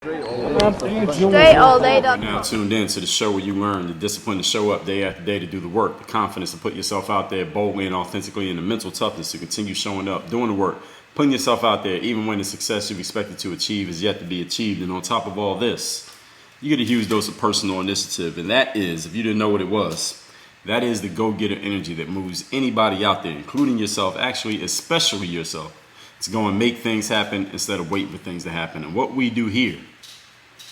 Straight all day. You're now tuned in to the show where you learn the discipline to show up day after day to do the work, the confidence to put yourself out there boldly and authentically, and the mental toughness to continue showing up, doing the work, putting yourself out there even when the success you've expected to achieve is yet to be achieved. And on top of all this, you get a huge dose of personal initiative, and that is, if you didn't know what it was, that is the go-getter energy that moves anybody out there, including yourself, actually especially yourself, to go and make things happen instead of waiting for things to happen. And what we do here,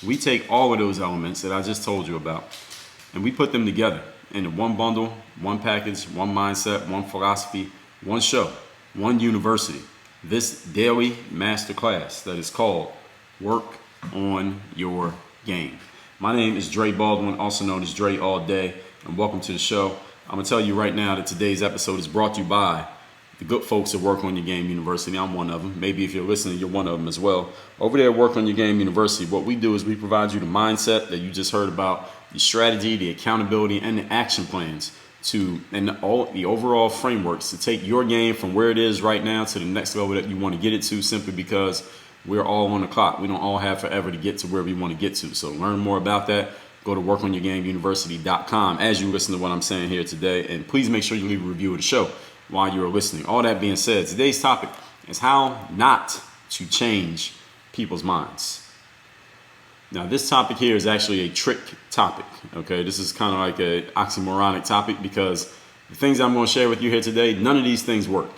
we take all of those elements that I just told you about and we put them together into one bundle, one package, one mindset, one philosophy, one show, one university. This daily masterclass that is called Work on Your Game. My name is Dre Baldwin, also known as Dre All Day, and welcome to the show. I'm going to tell you right now that today's episode is brought to you by the good folks at Work on Your Game University. I'm one of them. Maybe if you're listening, you're one of them as well. Over there at Work on Your Game University, what we do is we provide you the mindset that you just heard about, the strategy, the accountability, and the action plans and all the overall frameworks to take your game from where it is right now to the next level that you want to get it to, simply because we're all on the clock. We don't all have forever to get to where we want to get to. So learn more about that. Go to workonyourgameuniversity.com as you listen to what I'm saying here today. And please make sure you leave a review of the show while you're listening. All that being said, today's topic is how not to change people's minds. Now, this topic here is actually a trick topic. Okay, this is kind of like an oxymoronic topic because the things I'm going to share with you here today, none of these things work.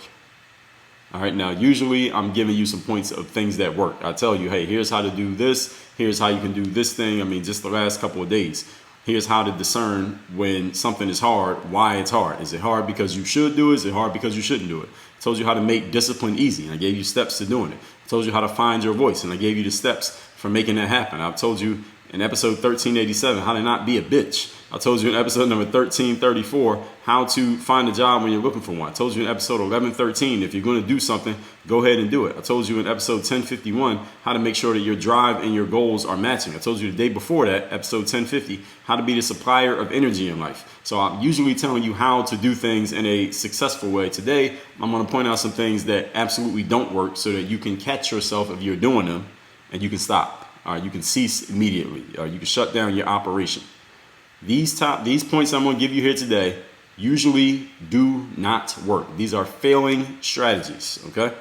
All right, now usually I'm giving you some points of things that work. I tell you, hey, here's how to do this. Here's how you can do this thing. I mean, just the last couple of days. Here's how to discern when something is hard, why it's hard. Is it hard because you should do it? Is it hard because you shouldn't do it? I told you how to make discipline easy, and I gave you steps to doing it. I told you how to find your voice, and I gave you the steps for making that happen. I've told you in episode 1387 how to not be a bitch. I told you in episode number 1334 how to find a job when you're looking for one. I told you in episode 1113 if you're going to do something, go ahead and do it. I told you in episode 1051 how to make sure that your drive and your goals are matching. I told you the day before that, episode 1050, how to be the supplier of energy in life. So I'm usually telling you how to do things in a successful way. Today, I'm going to point out some things that absolutely don't work so that you can catch yourself if you're doing them and you can stop. You can cease immediately. You can shut down your operation. These points I'm going to give you here today usually do not work. These are failing strategies, okay?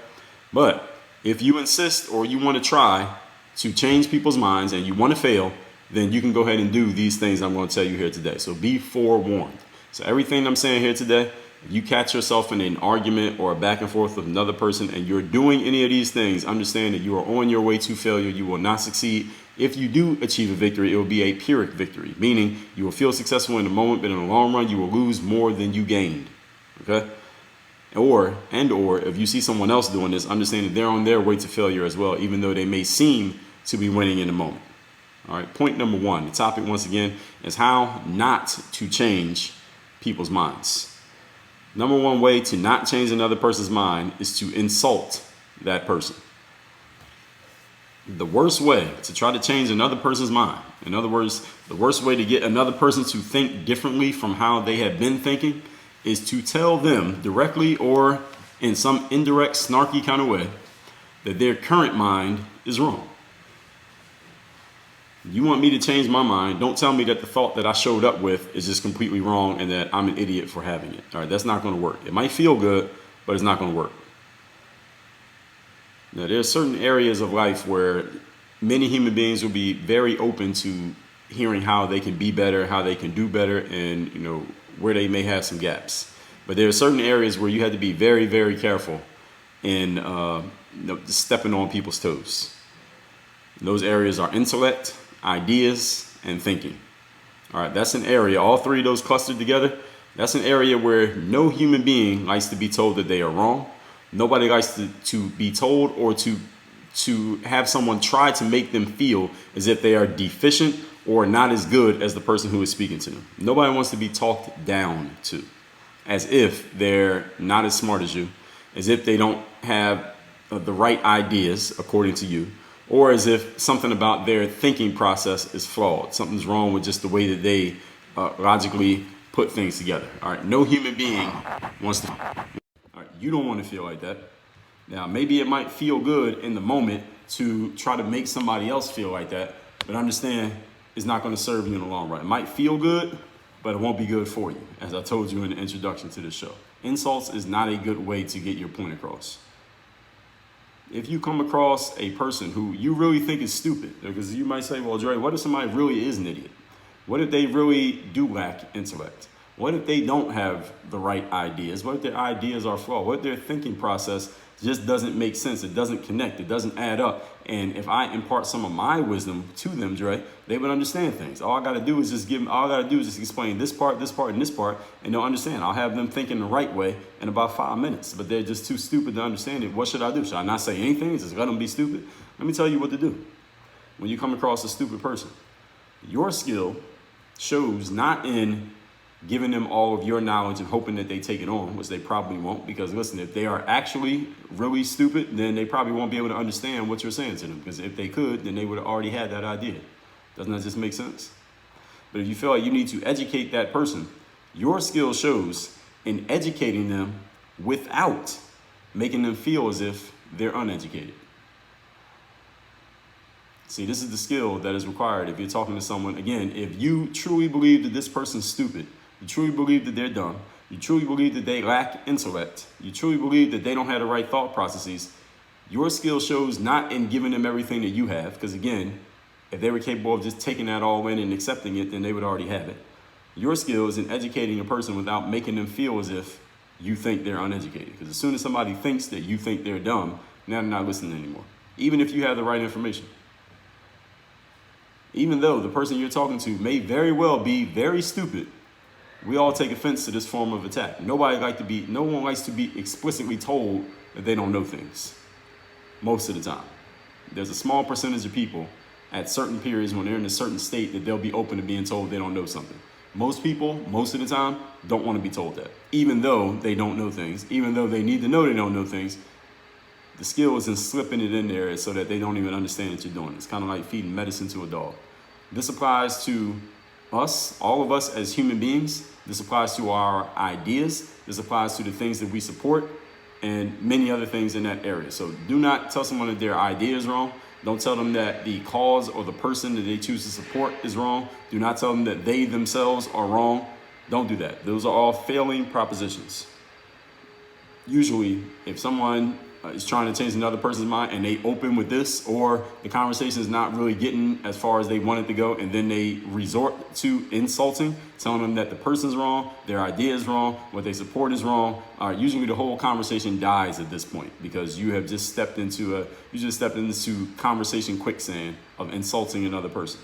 But if you insist or you want to try to change people's minds and you want to fail, then you can go ahead and do these things I'm going to tell you here today. So be forewarned. So everything I'm saying here today, if you catch yourself in an argument or a back and forth with another person and you're doing any of these things, understand that you are on your way to failure. You will not succeed. If you do achieve a victory, it will be a Pyrrhic victory, meaning you will feel successful in the moment, but in the long run, you will lose more than you gained. Okay? Or if you see someone else doing this, understand that they're on their way to failure as well, even though they may seem to be winning in the moment. All right, point number one, the topic once again is how not to change people's minds. Number one way to not change another person's mind is to insult that person. The worst way to try to change another person's mind, in other words, the worst way to get another person to think differently from how they have been thinking, is to tell them directly or in some indirect, snarky kind of way that their current mind is wrong. You want me to change my mind, don't tell me that the thought that I showed up with is just completely wrong and that I'm an idiot for having it. All right, that's not going to work. It might feel good, but it's not going to work. Now, there are certain areas of life where many human beings will be very open to hearing how they can be better, how they can do better, and where they may have some gaps. But there are certain areas where you have to be very, very careful in stepping on people's toes. And those areas are intellect, ideas, and thinking. All right, that's an area, all three of those clustered together, that's an area where no human being likes to be told that they are wrong. Nobody likes to be told or to have someone try to make them feel as if they are deficient or not as good as the person who is speaking to them. Nobody wants to be talked down to, as if they're not as smart as you, as if they don't have the right ideas according to you, or as if something about their thinking process is flawed. Something's wrong with just the way that they logically put things together. All right, no human being wants to. All right, you don't want to feel like that. Now, maybe it might feel good in the moment to try to make somebody else feel like that, but understand it's not going to serve you in the long run. It might feel good, but it won't be good for you, as I told you in the introduction to this show. Insults is not a good way to get your point across. If you come across a person who you really think is stupid, because you might say, well, Dre, what if somebody really is an idiot? What if they really do lack intellect? What if they don't have the right ideas? What if their ideas are flawed? What if their thinking process just doesn't make sense? It doesn't connect. It doesn't add up. And if I impart some of my wisdom to them, Dre, they would understand things. All I got to do is just explain this part, and this part, and they'll understand. I'll have them thinking the right way in about 5 minutes, but they're just too stupid to understand it. What should I do? Should I not say anything? Just let them be stupid? Let me tell you what to do. When you come across a stupid person, your skill shows not in giving them all of your knowledge and hoping that they take it on, which they probably won't, because listen, if they are actually really stupid, then they probably won't be able to understand what you're saying to them, because if they could, then they would have already had that idea. Doesn't that just make sense? But if you feel like you need to educate that person, your skill shows in educating them without making them feel as if they're uneducated. See, this is the skill that is required if you're talking to someone. Again, if you truly believe that this person's stupid, you truly believe that they're dumb, you truly believe that they lack intellect, you truly believe that they don't have the right thought processes, your skill shows not in giving them everything that you have, because again, if they were capable of just taking that all in and accepting it, then they would already have it. Your skill is in educating a person without making them feel as if you think they're uneducated. Because as soon as somebody thinks that you think they're dumb, now they're not listening anymore, even if you have the right information. Even though the person you're talking to may very well be very stupid, we all take offense to this form of attack. No one likes to be explicitly told that they don't know things most of the time. There's a small percentage of people at certain periods when they're in a certain state that they'll be open to being told they don't know something. Most people, most of the time, don't want to be told that. Even though they don't know things, even though they need to know they don't know things, the skill is in slipping it in there so that they don't even understand that you're doing it. It's kind of like feeding medicine to a dog. This applies to us, all of us as human beings. This applies to our ideas. This applies to the things that we support and many other things in that area. So do not tell someone that their idea is wrong. Don't tell them that the cause or the person that they choose to support is wrong. Do not tell them that they themselves are wrong. Don't do that. Those are all failing propositions. Usually, if someone is trying to change another person's mind and they open with this, or the conversation is not really getting as far as they want it to go, and then they resort to insulting, telling them that the person's wrong, their idea is wrong, what they support is wrong, usually the whole conversation dies at this point, because you have just stepped into conversation quicksand of insulting another person.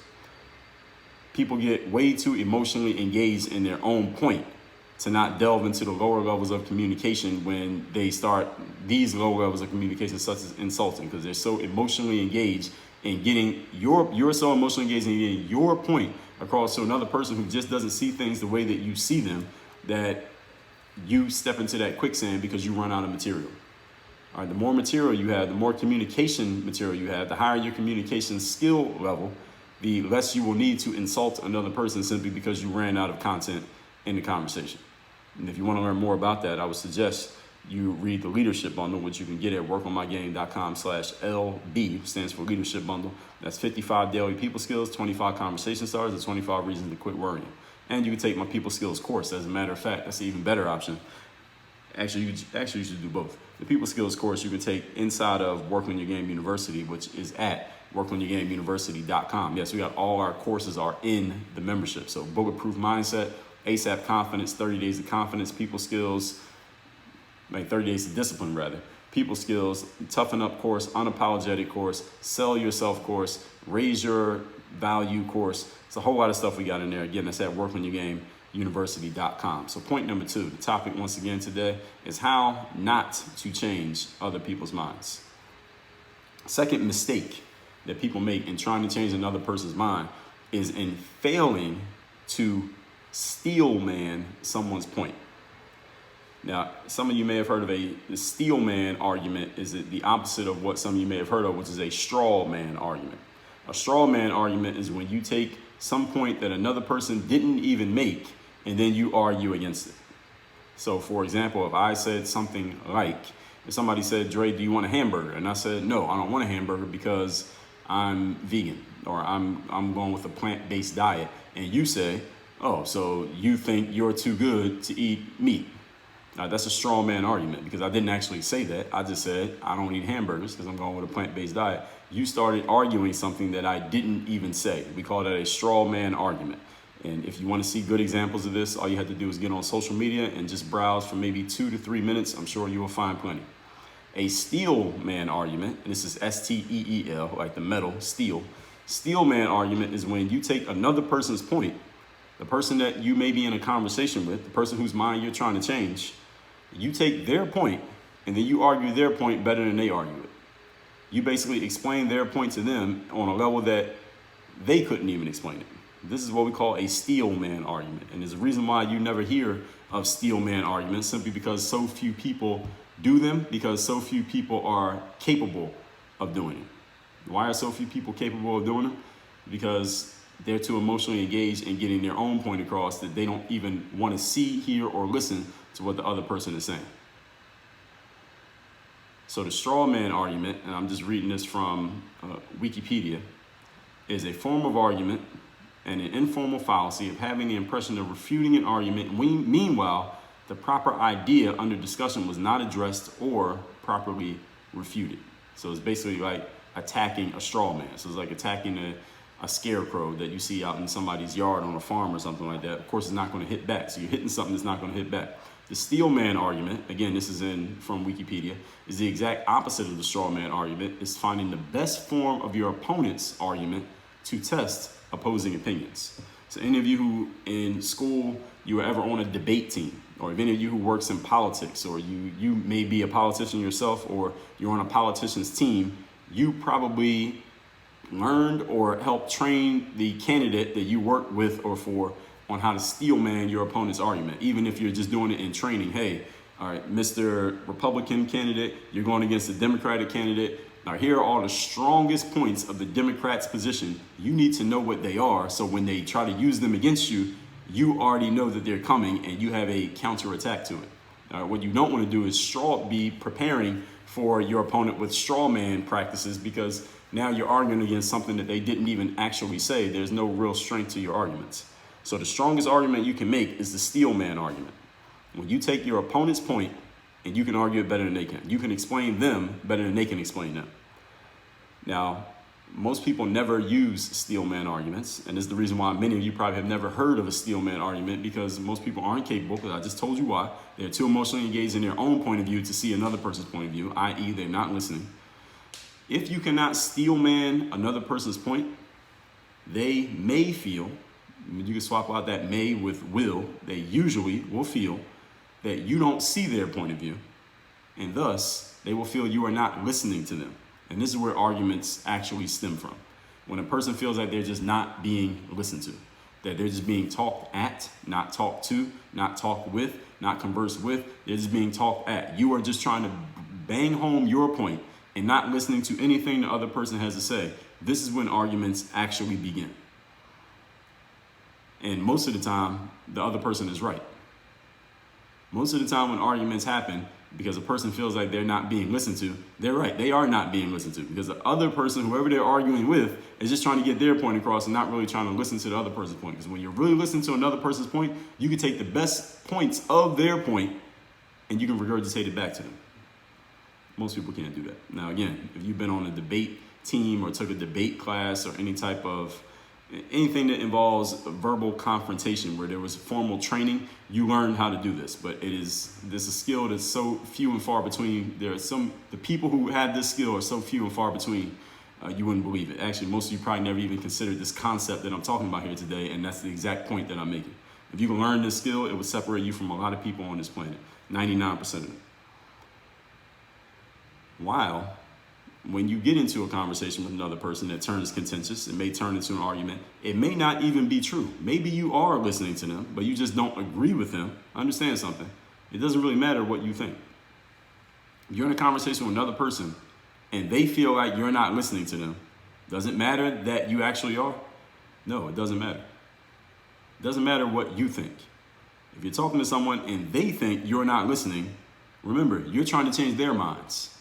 People get way too emotionally engaged in their own point to not delve into the lower levels of communication when they start these lower levels of communication, such as insulting, because they're so emotionally engaged in getting you're so emotionally engaged in getting your point across to another person who just doesn't see things the way that you see them, that you step into that quicksand because you run out of material. All right, the more material you have, the more communication material you have, the higher your communication skill level, the less you will need to insult another person simply because you ran out of content in the conversation. And if you want to learn more about that, I would suggest you read the Leadership Bundle, which you can get at workonmygame.com/LB, stands for Leadership Bundle. That's 55 daily people skills, 25 conversation starters, and 25 reasons to quit worrying. And you can take my people skills course. As a matter of fact, that's an even better option. Actually, you should do both. The people skills course you can take inside of Work on Your Game University, which is at workonyourgameuniversity.com. Yes, we got all our courses are in the membership. So Bulletproof Mindset, ASAP Confidence, 30 Days of Confidence, People Skills, 30 Days of Discipline rather, People Skills, Toughen Up course, Unapologetic course, Sell Yourself course, Raise Your Value course. It's a whole lot of stuff we got in there. Again, that's at workonyourgameuniversity.com. So point number 2, the topic once again today is how not to change other people's minds. Second mistake that people make in trying to change another person's mind is in failing to steel man someone's point. Now, some of you may have heard of the steel man argument is the opposite of what some of you may have heard of, which is a straw man argument. A straw man argument is when you take some point that another person didn't even make and then you argue against it. So, for example, if I said something like, If somebody said, Dre, do you want a hamburger? And I said, no, I don't want a hamburger because I'm vegan, or I'm going with a plant-based diet. And you say, oh, so you think you're too good to eat meat. That's a straw man argument, because I didn't actually say that. I just said I don't eat hamburgers because I'm going with a plant-based diet. You started arguing something that I didn't even say. We call that a straw man argument. And if you want to see good examples of this, all you have to do is get on social media and just browse for maybe 2 to 3 minutes. I'm sure you will find plenty. A steel man argument, and this is S-T-E-E-L, like the metal, steel. Steel man argument is when you take another person's point, the person that you may be in a conversation with, the person whose mind you're trying to change, you take their point and then you argue their point better than they argue it. You basically explain their point to them on a level that they couldn't even explain it. This is what we call a steel man argument. And there's a reason why you never hear of steel man arguments, simply because so few people do them, because so few people are capable of doing it. Why are so few people capable of doing them? Because they're too emotionally engaged in getting their own point across that they don't even want to see, hear, or listen to what the other person is saying. So the straw man argument, and I'm just reading this from Wikipedia, is a form of argument and an informal fallacy of having the impression of refuting an argument. Meanwhile, the proper idea under discussion was not addressed or properly refuted. So it's basically like attacking a straw man. So it's like attacking a scarecrow that you see out in somebody's yard on a farm or something like that. Of course, it's not going to hit back. So you're hitting something that's not going to hit back. The steel man argument, again, this is from Wikipedia, is the exact opposite of the straw man argument. It's finding the best form of your opponent's argument to test opposing opinions. So any of you who in school, you were ever on a debate team, or if any of you who works in politics, or you may be a politician yourself, or you're on a politician's team, you probably learned or helped train the candidate that you work with or for on how to steel man your opponent's argument, even if you're just doing it in training. Hey, all right, Mr. Republican candidate, you're going against the Democratic candidate. Now, here are all the strongest points of the Democrats' position. You need to know what they are, so when they try to use them against you, you already know that they're coming and you have a counterattack to it. What you don't want to do is be preparing for your opponent with straw man practices, because now you're arguing against something that they didn't even actually say. There's no real strength to your arguments. So the strongest argument you can make is the steel man argument. When you take your opponent's point and you can argue it better than they can. You can explain them better than they can explain them. Now, most people never use steel man arguments, and this is the reason why many of you probably have never heard of a steel man argument, because most people aren't capable, because I just told you why. They're too emotionally engaged in their own point of view to see another person's point of view, i.e. they're not listening. If you cannot steel man another person's point, they may feel, you can swap out that may with will, they usually will feel that you don't see their point of view, and thus they will feel you are not listening to them. And this is where arguments actually stem from. When a person feels like they're just not being listened to, that they're just being talked at, not talked to, not talked with, not conversed with, they're just being talked at. You are just trying to bang home your point and not listening to anything the other person has to say. This is when arguments actually begin. And most of the time, the other person is right. Most of the time when arguments happen, because a person feels like they're not being listened to, they're right. They are not being listened to, because the other person, whoever they're arguing with, is just trying to get their point across and not really trying to listen to the other person's point. Because when you're really listening to another person's point, you can take the best points of their point and you can regurgitate it back to them. Most people can't do that. Now, again, if you've been on a debate team or took a debate class or anything that involves verbal confrontation where there was formal training, you learn how to do this. But this is a skill that's so few and far between. The people who have this skill are so few and far between, you wouldn't believe it. Actually, most of you probably never even considered this concept that I'm talking about here today, and that's the exact point that I'm making. If you can learn this skill, it would separate you from a lot of people on this planet, 99% of it. While when you get into a conversation with another person that turns contentious, it may turn into an argument. It may not even be true. Maybe you are listening to them, but you just don't agree with them. Understand something. It doesn't really matter what you think. If you're in a conversation with another person and they feel like you're not listening to them, does it matter that you actually are? No, it doesn't matter. It doesn't matter what you think. If you're talking to someone and they think you're not listening, Remember, you're trying to change their minds.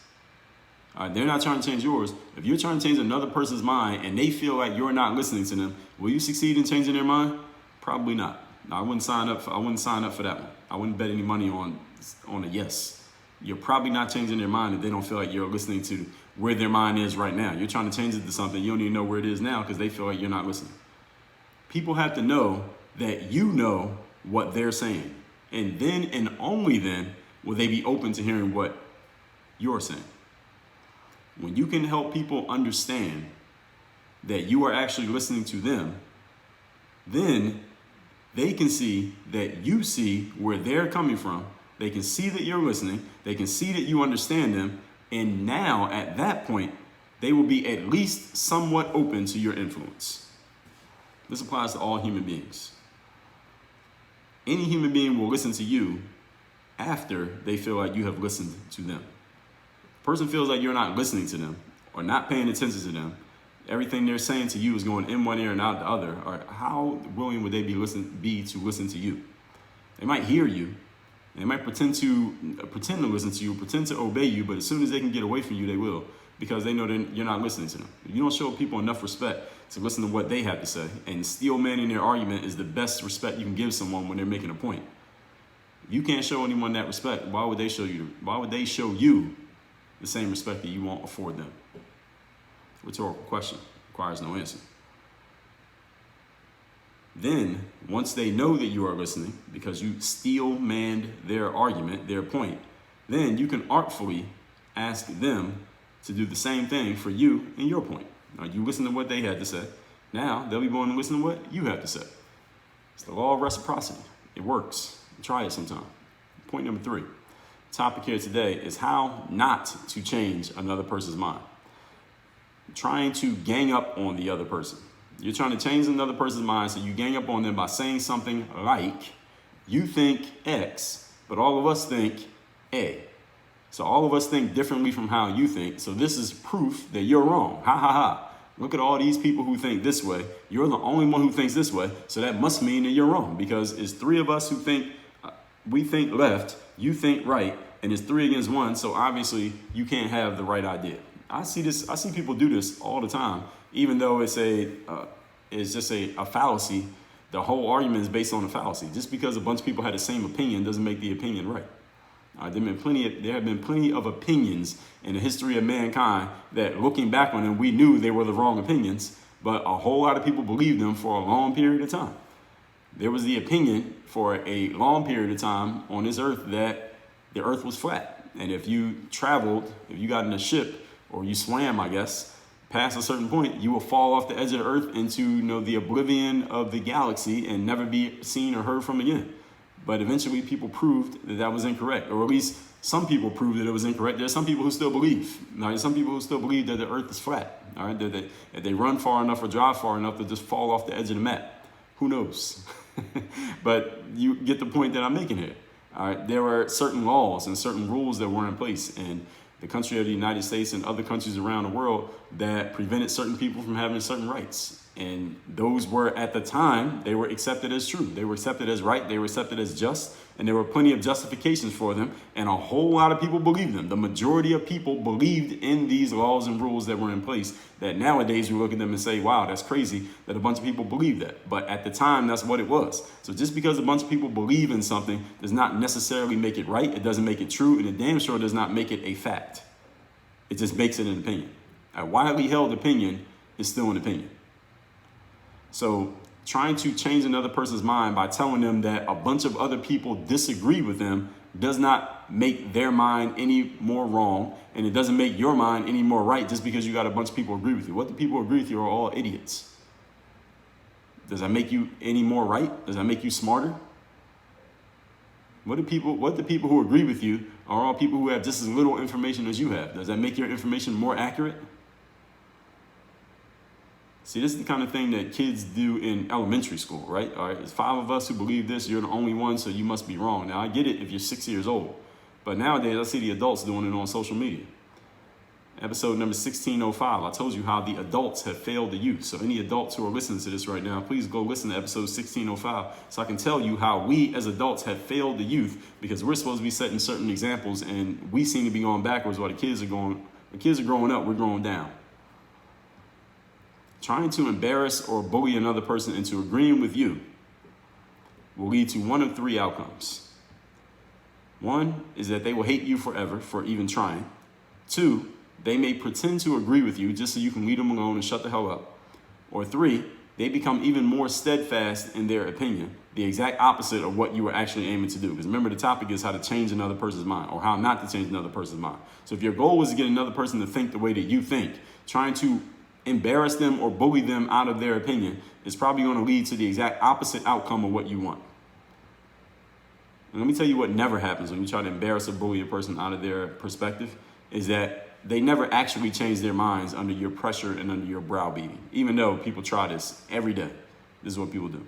They're not trying to change yours. If you're trying to change another person's mind and they feel like you're not listening to them, will you succeed in changing their mind? Probably not. No, I wouldn't sign up for that one. I wouldn't bet any money on a yes. You're probably not changing their mind if they don't feel like you're listening to where their mind is right now. You're trying to change it to something you don't even know where it is now because they feel like you're not listening. People have to know that you know what they're saying. And then and only then will they be open to hearing what you're saying. When you can help people understand that you are actually listening to them, then they can see that you see where they're coming from. They can see that you're listening. They can see that you understand them. And now at that point, they will be at least somewhat open to your influence. This applies to all human beings. Any human being will listen to you after they feel like you have listened to them. The person feels like you're not listening to them or not paying attention to them. Everything they're saying to you is going in one ear and out the other. Or how willing would they be to listen to you? They might hear you. They might pretend to listen to you, pretend to obey you, but as soon as they can get away from you, they will, because they know that you're not listening to them. You don't show people enough respect to listen to what they have to say, and steel manning their argument is the best respect you can give someone when they're making a point. If you can't show anyone that respect, why would they show you the same respect that you won't afford them? Rhetorical question, requires no answer. Then, once they know that you are listening, because you steel-manned their argument, their point, then you can artfully ask them to do the same thing for you and your point. Now, you listen to what they had to say. Now, they'll be willing to listen to what you have to say. It's the law of reciprocity. It works. Try it sometime. Point number 3. The topic here today is how not to change another person's mind. Trying to gang up on the other person. You're trying to change another person's mind, so you gang up on them by saying something like, you think X, but all of us think A. So all of us think differently from how you think. So this is proof that you're wrong. Ha ha ha. Look at all these people who think this way. You're the only one who thinks this way. So that must mean that you're wrong, because it's 3 of us who think, we think left, you think right, and it's 3 against 1. So obviously you can't have the right idea. I see people do this all the time, even though it's just a fallacy. The whole argument is based on a fallacy. Just because a bunch of people had the same opinion doesn't make the opinion right. There have been plenty of opinions in the history of mankind that, looking back on them, we knew they were the wrong opinions, but a whole lot of people believed them for a long period of time. There was the opinion for a long period of time on this earth that the earth was flat. And if you got in a ship, or you swam, I guess, past a certain point, you will fall off the edge of the earth into the oblivion of the galaxy and never be seen or heard from again. But eventually people proved that was incorrect, or at least some people proved that it was incorrect. There's some people who still believe. There's some people who still believe that the earth is flat. All right, that if they run far enough or drive far enough, they'll just fall off the edge of the map. Who knows? But you get the point that I'm making here. All right, there were certain laws and certain rules that were in place, and the country of the United States and other countries around the world that prevented certain people from having certain rights. And those were, at the time, they were accepted as true. They were accepted as right. They were accepted as just. And there were plenty of justifications for them. And a whole lot of people believed them. The majority of people believed in these laws and rules that were in place, that nowadays we look at them and say, wow, that's crazy that a bunch of people believe that. But at the time, that's what it was. So just because a bunch of people believe in something does not necessarily make it right. It doesn't make it true. And it damn sure does not make it a fact. It just makes it an opinion. A widely held opinion is still an opinion. So trying to change another person's mind by telling them that a bunch of other people disagree with them does not make their mind any more wrong, and it doesn't make your mind any more right just because you got a bunch of people agree with you. What the people agree with you are all idiots. Does that make you any more right? Does that make you smarter? What the people who agree with you are all people who have just as little information as you have. Does that make your information more accurate? See, this is the kind of thing that kids do in elementary school, right? All right, it's 5 of us who believe this. You're the only one, so you must be wrong. Now, I get it if you're 6 years old. But nowadays, I see the adults doing it on social media. Episode number 1605, I told you how the adults have failed the youth. So any adults who are listening to this right now, please go listen to episode 1605 so I can tell you how we as adults have failed the youth, because we're supposed to be setting certain examples and we seem to be going backwards while the kids are growing up, we're growing down. Trying to embarrass or bully another person into agreeing with you will lead to one of three outcomes. One is that they will hate you forever for even trying. Two, they may pretend to agree with you just so you can leave them alone and shut the hell up. Or three, they become even more steadfast in their opinion, the exact opposite of what you were actually aiming to do. Because remember, the topic is how to change another person's mind, or how not to change another person's mind. So if your goal was to get another person to think the way that you think, trying to embarrass them or bully them out of their opinion is probably going to lead to the exact opposite outcome of what you want. And let me tell you what never happens when you try to embarrass or bully a person out of their perspective is that they never actually change their minds under your pressure and under your browbeating. Even though people try this every day, this is what people do.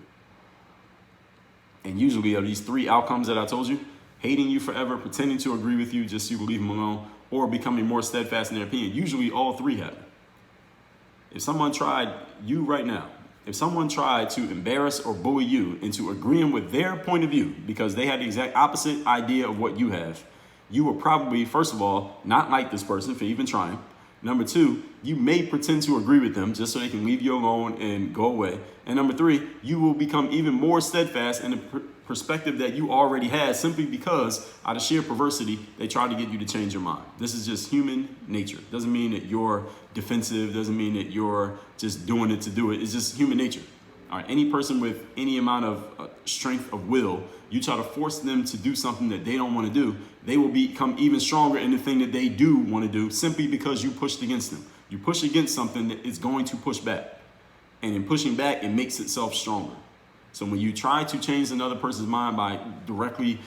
And usually of these three outcomes that I told you, hating you forever, pretending to agree with you just so you will leave them alone, or becoming more steadfast in their opinion, usually all three happen. If someone tried you right now, if someone tried to embarrass or bully you into agreeing with their point of view because they had the exact opposite idea of what you have, you will probably, first of all, not like this person for even trying. Number two, you may pretend to agree with them just so they can leave you alone and go away. And number three, you will become even more steadfast in the perspective that you already had simply because out of sheer perversity, they tried to get you to change your mind. This is just human nature. Doesn't mean that you're defensive. Doesn't mean that you're just doing it to do it. It's just human nature. All right, any person with any amount of strength of will, you try to force them to do something that they don't want to do, they will become even stronger in the thing that they do want to do simply because you pushed against them. You push against something that is going to push back. And in pushing back, it makes itself stronger. So when you try to change another person's mind by directly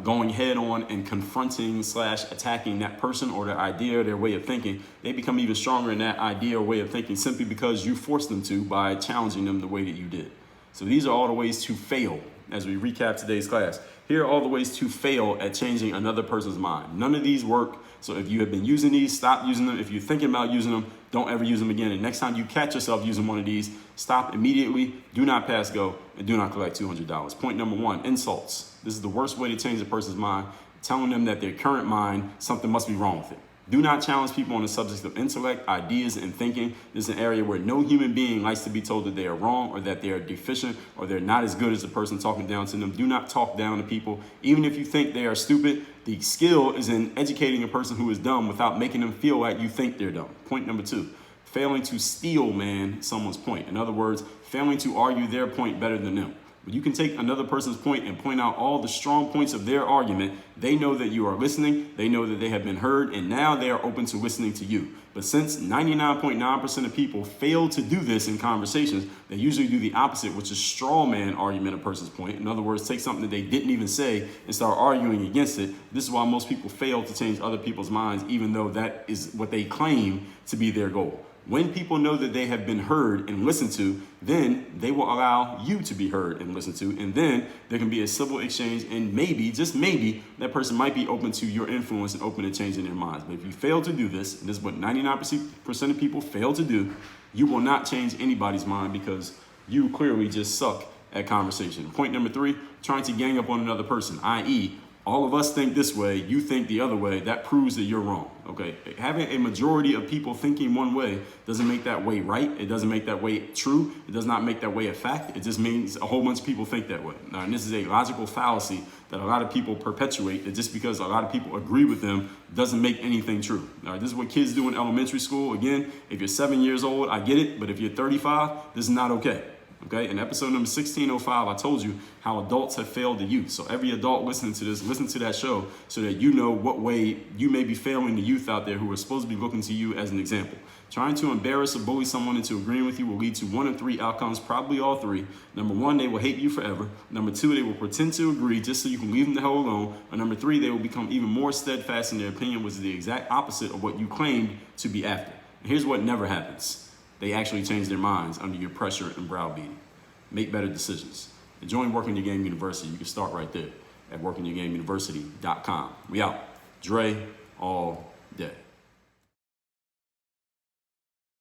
going head on and confronting / attacking that person or their idea or their way of thinking, they become even stronger in that idea or way of thinking simply because you forced them to by challenging them the way that you did. So these are all the ways to fail as we recap today's class. Here are all the ways to fail at changing another person's mind. None of these work. So if you have been using these, stop using them. If you're thinking about using them, don't ever use them again. And next time you catch yourself using one of these, stop immediately, do not pass go, and do not collect $200. Point number one, insults. This is the worst way to change a person's mind, telling them that their current mind, something must be wrong with it. Do not challenge people on the subject of intellect, ideas, and thinking. This is an area where no human being likes to be told that they are wrong or that they are deficient or they're not as good as the person talking down to them. Do not talk down to people. Even if you think they are stupid, the skill is in educating a person who is dumb without making them feel like you think they're dumb. Point number two, failing to steel man someone's point. In other words, failing to argue their point better than them. When you can take another person's point and point out all the strong points of their argument, they know that you are listening, they know that they have been heard, and now they are open to listening to you. But since 99.9% of people fail to do this in conversations, they usually do the opposite, which is straw man argument a person's point. In other words, take something that they didn't even say and start arguing against it. This is why most people fail to change other people's minds, even though that is what they claim to be their goal. When people know that they have been heard and listened to, then they will allow you to be heard and listened to. And then there can be a civil exchange. And maybe, just maybe, that person might be open to your influence and open to changing their minds. But if you fail to do this, and this is what 99% of people fail to do, you will not change anybody's mind because you clearly just suck at conversation. Point number three, trying to gang up on another person, i.e., all of us think this way, you think the other way, that proves that you're wrong, okay? Having a majority of people thinking one way doesn't make that way right. It doesn't make that way true. It does not make that way a fact. It just means a whole bunch of people think that way. Now, and this is a logical fallacy that a lot of people perpetuate, that just because a lot of people agree with them doesn't make anything true. All right, this is what kids do in elementary school. Again, if you're 7 years old, I get it, but if you're 35, this is not okay. Okay, in episode number 1605, I told you how adults have failed the youth. So every adult listening to this, listen to that show so that you know what way you may be failing the youth out there who are supposed to be looking to you as an example. Trying to embarrass or bully someone into agreeing with you will lead to one of three outcomes, probably all three. Number one, they will hate you forever. Number two, they will pretend to agree just so you can leave them the hell alone. Or number three, they will become even more steadfast in their opinion, which is the exact opposite of what you claimed to be after. And here's what never happens. They actually change their minds under your pressure and browbeating. Make better decisions. And join Working Your Game University. You can start right there at workingyourgameuniversity.com. We out. Dre all day.